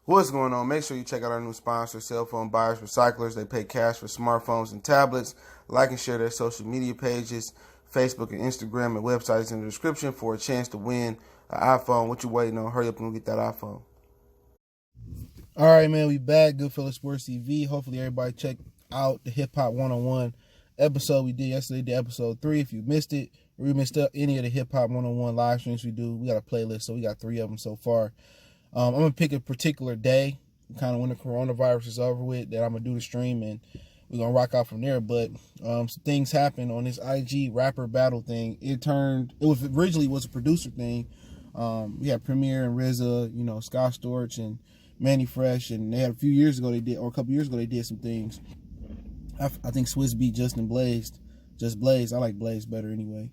What's going on? Make sure you check out our new sponsor, Cell Phone Buyers Recyclers. They pay cash for smartphones and tablets. Like and share their social media pages, Facebook and Instagram, and websites in the description for a chance to win an iPhone. What you waiting on? Hurry up and get that iPhone. All right, man, we back. Goodfellas Sports TV. Hopefully everybody check out the Hip Hop 101 episode we did yesterday, episode 3. If you missed it, or you missed up any of the Hip Hop 101 live streams we do, we got a playlist, so we got 3 of them so far. I'm going to pick a particular day, kind of when the coronavirus is over with, that I'm going to do the stream, and we're going to rock out from there. But some things happened on this IG rapper battle thing. Originally was a producer thing. We had Premier and RZA, Scott Storch and Manny Fresh, and they had a couple years ago they did some things. I think Swiss beat Just Blaze. I like Blaze better anyway.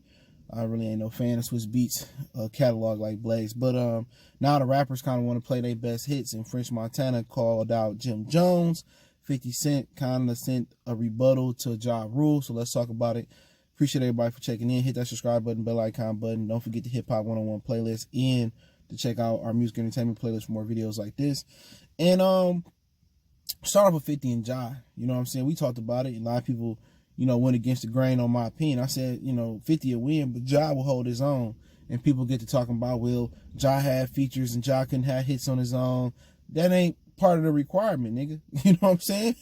I really ain't no fan of Swiss Beats catalog like Blaze. But now the rappers kind of want to play their best hits, and French Montana called out Jim Jones. 50 Cent kind of sent a rebuttal to Ja Rule, so let's talk about it. Appreciate everybody for checking in. Hit that subscribe button, bell icon button. Don't forget the Hip Hop 101 playlist and to check out our music entertainment playlist for more videos like this. And start off with 50 and Ja. You know what I'm saying? We talked about it. A lot of people went against the grain on my opinion. I said, 50 will win, but Ja will hold his own. And people get to talking about, well, Ja had features and Ja couldn't have hits on his own. That ain't part of the requirement, nigga. You know what I'm saying?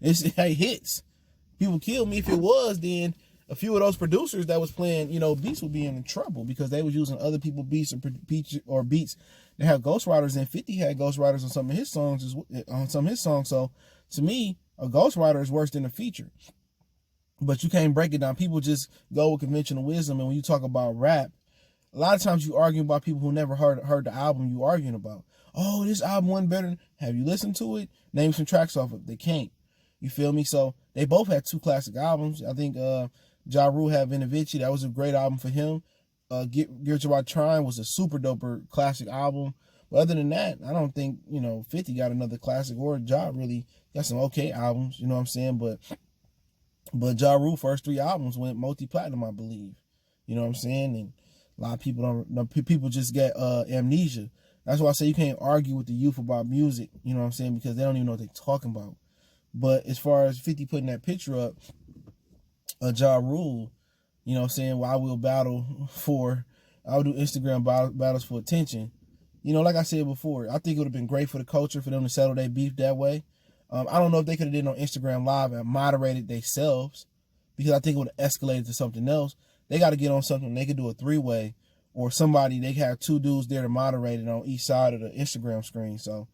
It's hits. People kill me if it was, then a few of those producers that was playing, beats would be in trouble because they was using other people's beats or beats that have ghostwriters, and 50 had ghostwriters on some of his songs. So to me, a ghostwriter is worse than a feature. But you can't break it down. People just go with conventional wisdom. And when you talk about rap, a lot of times you arguing about people who never heard the album you arguing about. Oh, this album wasn't better. Have you listened to it? Name some tracks off it. They can't. You feel me? So they both had 2 classic albums. I think Ja Rule had Vinovici. That was a great album for him. Get Your About Trying was a super doper classic album. But other than that, I don't think, 50 got another classic, or Ja really got some okay albums. You know what I'm saying? But Ja Rule first 3 albums went multi-platinum, I believe. You know what I'm saying? And a lot of people just get amnesia. That's why I say you can't argue with the youth about music, you know what I'm saying? Because they don't even know what they're talking about. But as far as 50 putting that picture up, Ja Rule, you know what I'm saying? Well, I'll do Instagram battles for attention. Like I said before, I think it would have been great for the culture for them to settle their beef that way. I don't know if they could have did it on Instagram Live and moderated themselves, because I think it would have escalated to something else. They got to get on something. They could do a 3-way, or somebody, they have 2 dudes there to moderate it on each side of the Instagram screen. So,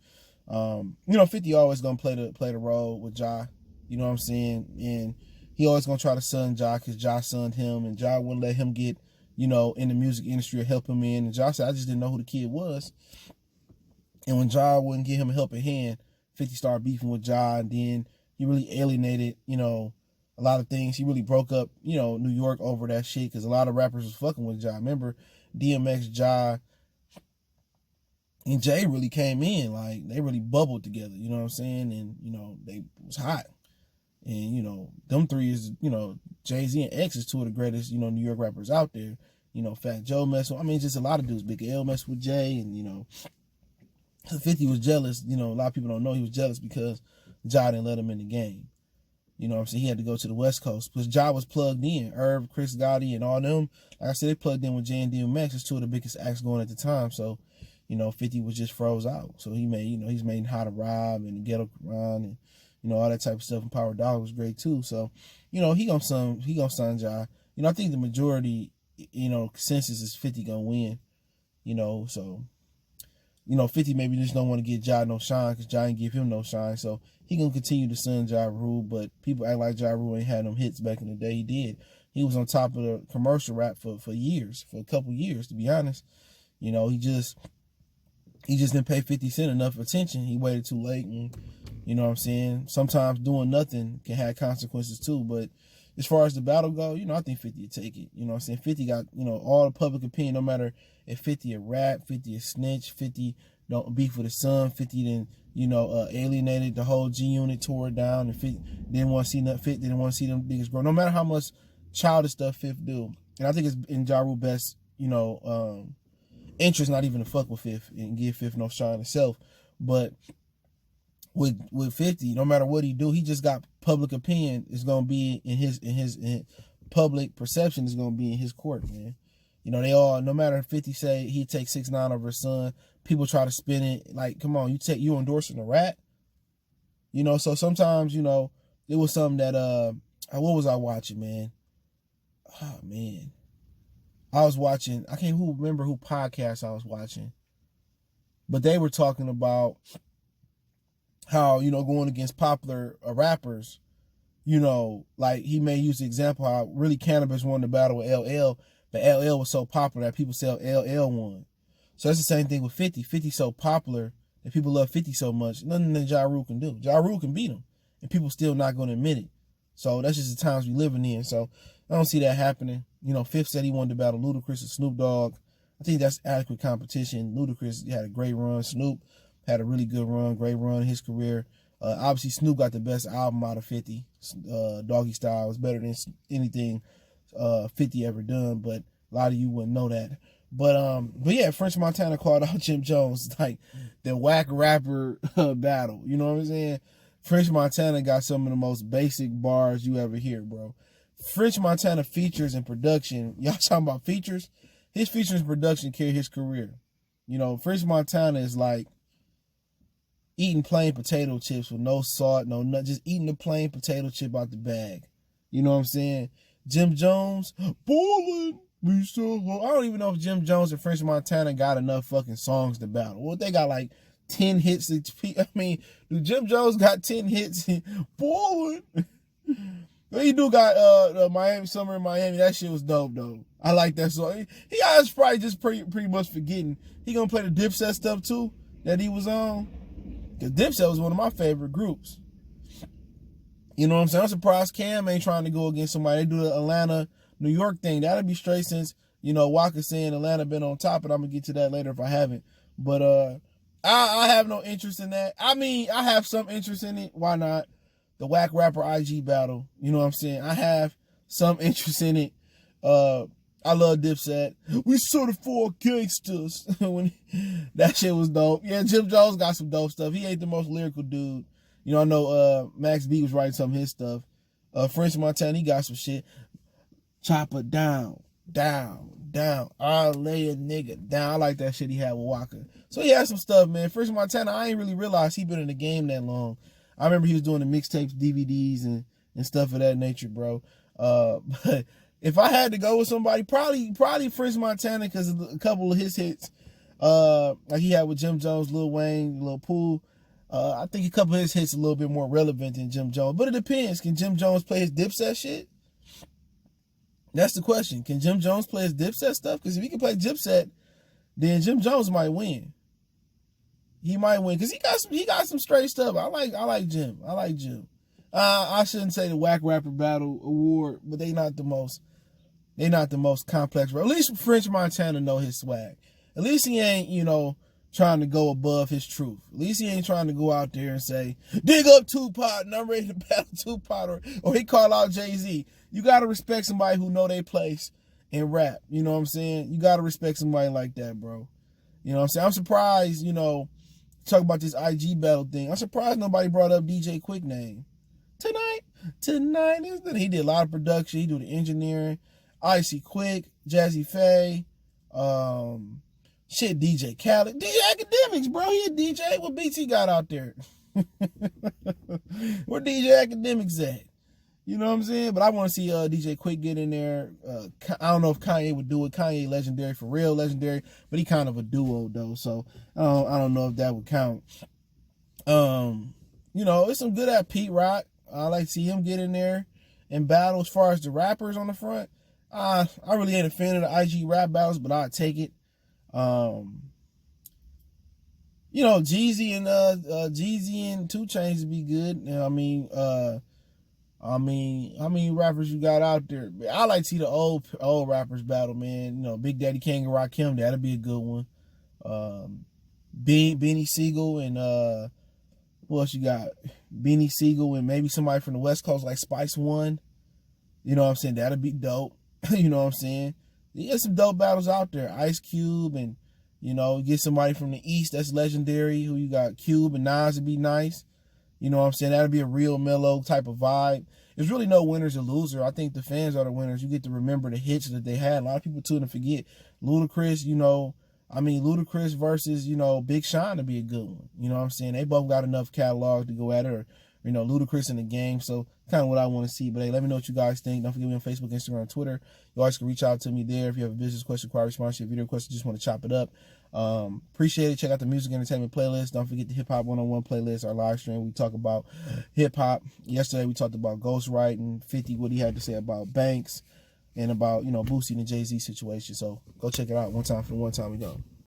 50 always going to play the role with Ja, you know what I'm saying? And he always going to try to sun Ja because Ja sunned him, and Ja wouldn't let him get, in the music industry or help him in. And Ja said, I just didn't know who the kid was. And when Ja wouldn't give him a helping hand, 50 started beefing with Ja, and then he really alienated, a lot of things. He really broke up, New York over that shit, because a lot of rappers was fucking with Ja. Remember, DMX, Ja, and Jay really came in, like, they really bubbled together, you know what I'm saying? And, they was hot. And, them 3 is, Jay-Z and X is 2 of the greatest, New York rappers out there. Fat Joe messed with, just a lot of dudes. Big L messed with Jay, and, 50 was jealous. A lot of people don't know he was jealous because Ja didn't let him in the game. You know what I'm saying? He had to go to the West Coast because Ja was plugged in. Irv, Chris Gotti, and all them, like I said, they plugged in with Jay and DMX. It's 2 of the biggest acts going at the time. So, 50 was just froze out. So he made, he's made How to Rob and Ghetto Run and, all that type of stuff. And Power Dog was great too. So, he gonna son Ja. I think the majority, consensus is 50 gonna win. So 50 maybe just don't want to get Ja no shine because Ja ain't give him no shine. So he gonna continue to sun Ja Rule, but people act like Ja Rule ain't had them hits back in the day. He did. He was on top of the commercial rap for years, for a couple years, to be honest. He just didn't pay 50 Cent enough attention. He waited too late, and you know what I'm saying? Sometimes doing nothing can have consequences too. But as far as the battle go, I think 50 will take it. You know what I'm saying? 50 got, all the public opinion, no matter if 50 a rap, 50 a snitch, 50 don't beef with his son, 50 then, alienated the whole G Unit, tore it down, and 50 didn't want to see nothing, 50 didn't want to see them niggas grow. No matter how much childish stuff 50 do. And I think it's in Ja Rule's best, interest not even to fuck with 50 and give 50 no shine himself. But with 50, no matter what he do, he just got public opinion is gonna be in his public perception is gonna be in his court, man. You know, they all, no matter if 50 say he take 6ix9ine over his son, people try to spin it like, come on, you endorsing a rat? You know, so sometimes, you know, it was something that what was I watching, man? Oh man. I was watching, I can't remember who podcast I was watching. But they were talking about how, you know, going against popular rappers, you know, like he may use the example how really Cannabis won the battle with LL, but LL was so popular that people say LL won. So that's the same thing with 50. 50 so popular that people love 50 so much, nothing that Ja Rule can do. Ja Rule can beat him, and people still not going to admit it. So that's just the times we living in. So I don't see that happening. You know, 50 said he wanted to battle Ludacris and Snoop Dogg. I think that's adequate competition. Ludacris had a great run. Snoop had a really good run, great run in his career. Obviously, Snoop got the best album out of 50. Doggy Style was better than anything 50 ever done, but a lot of you wouldn't know that. But yeah, French Montana called out Jim Jones like the whack rapper battle. You know what I'm saying? French Montana got some of the most basic bars you ever hear, bro. French Montana features and production. Y'all talking about features? His features and production carry his career. You know, French Montana is like eating plain potato chips with no salt, no nut, just eating the plain potato chip out the bag. You know what I'm saying? Jim Jones, ballin'. I don't even know if Jim Jones and French Montana got enough fucking songs to battle. Well, they got like 10 hits. I mean, do Jim Jones got 10 hits? Ballin'. He do got Miami Summer in Miami. That shit was dope though. I like that song. He was probably just pretty much forgetting. He gonna play the Dipset stuff too that he was on. Cause Dipset was one of my favorite groups. You know what I'm saying? I'm surprised Cam ain't trying to go against somebody. They do the Atlanta, New York thing. That'll be straight since, you know, Walker saying Atlanta been on top, and I'm gonna get to that later if I haven't. But I have no interest in that. I mean, I have some interest in it. Why not? The whack rapper IG battle. You know what I'm saying? I have some interest in it. I love Dipset. We certified gangsters. When that shit was dope. Yeah, Jim Jones got some dope stuff. He ain't the most lyrical dude. You know, I know Max B was writing some of his stuff. French Montana, he got some shit. Chopper down. I'll lay a nigga down. I like that shit he had with Walker. So he had some stuff, man. French Montana, I ain't really realized he been in the game that long. I remember he was doing the mixtapes, DVDs, and stuff of that nature, bro. But if I had to go with somebody, probably French Montana, because a couple of his hits, like he had with Jim Jones, Lil Wayne, Lil Pooh. I think a couple of his hits are a little bit more relevant than Jim Jones. But it depends. Can Jim Jones play his Dipset shit? That's the question. Can Jim Jones play his Dipset stuff? Because if he can play Dipset, then Jim Jones might win. He might win because he got some straight stuff. I like Jim. I shouldn't say the whack rapper battle award, but they not the most complex. At least French Montana know his swag. At least he ain't, you know, trying to go above his truth. At least he ain't trying to go out there and say, dig up Tupac and I'm ready to battle Tupac, or he call out Jay-Z. You gotta respect somebody who know their place in rap. You know what I'm saying? You gotta respect somebody like that, bro. You know what I'm saying? I'm surprised, you know, talk about this IG battle thing. I'm surprised nobody brought up DJ Quick name. Tonight is that he did a lot of production. He do the engineering. Icy Quick, Jazzy Faye, DJ Khaled, DJ Academics, bro. He a DJ. What beats he got out there? Where DJ Academics at? You know what I'm saying? But I want to see DJ Quick get in there. I don't know if Kanye would do it. Kanye legendary, for real legendary, but he kind of a duo though, so I don't know if that would count. You know, it's some good at Pete Rock. I like to see him get in there and battle. As far as the rappers on the front, I really ain't a fan of the IG rap battles, but I'd take it. You know, Jeezy and 2 Chainz would be good. You know, I mean, rappers you got out there. I like to see the old rappers battle, man. You know, Big Daddy Kane and Rakim, that'd be a good one. Beanie Siegel and who else you got? Beanie Siegel and maybe somebody from the West Coast like Spice One. You know what I'm saying? That'd be dope. You know what I'm saying? There's some dope battles out there. Ice Cube and You know, get somebody from the East that's legendary. Who you got? Cube and Nas would be nice. You know what I'm saying? That'd be a real mellow type of vibe. There's really no winners or loser. I think the fans are the winners. You get to remember the hits that they had. A lot of people tend to forget. Ludacris, Ludacris versus, Big Sean to be a good one. You know what I'm saying? They both got enough catalog to go at it, or, Ludacris in the game. So kind of what I want to see. But hey, let me know what you guys think. Don't forget me on Facebook, Instagram, and Twitter. You always can reach out to me there if you have a business question, inquiry, sponsorship, video question, just want to chop it up. Appreciate it. Check out the music entertainment playlist. Don't forget the Hip Hop 101 playlist, our live stream. We talk about hip hop. Yesterday we talked about ghostwriting, 50, what he had to say about Banks, and about, Boosie and the Jay-Z situation. So go check it out one time for the one time we go.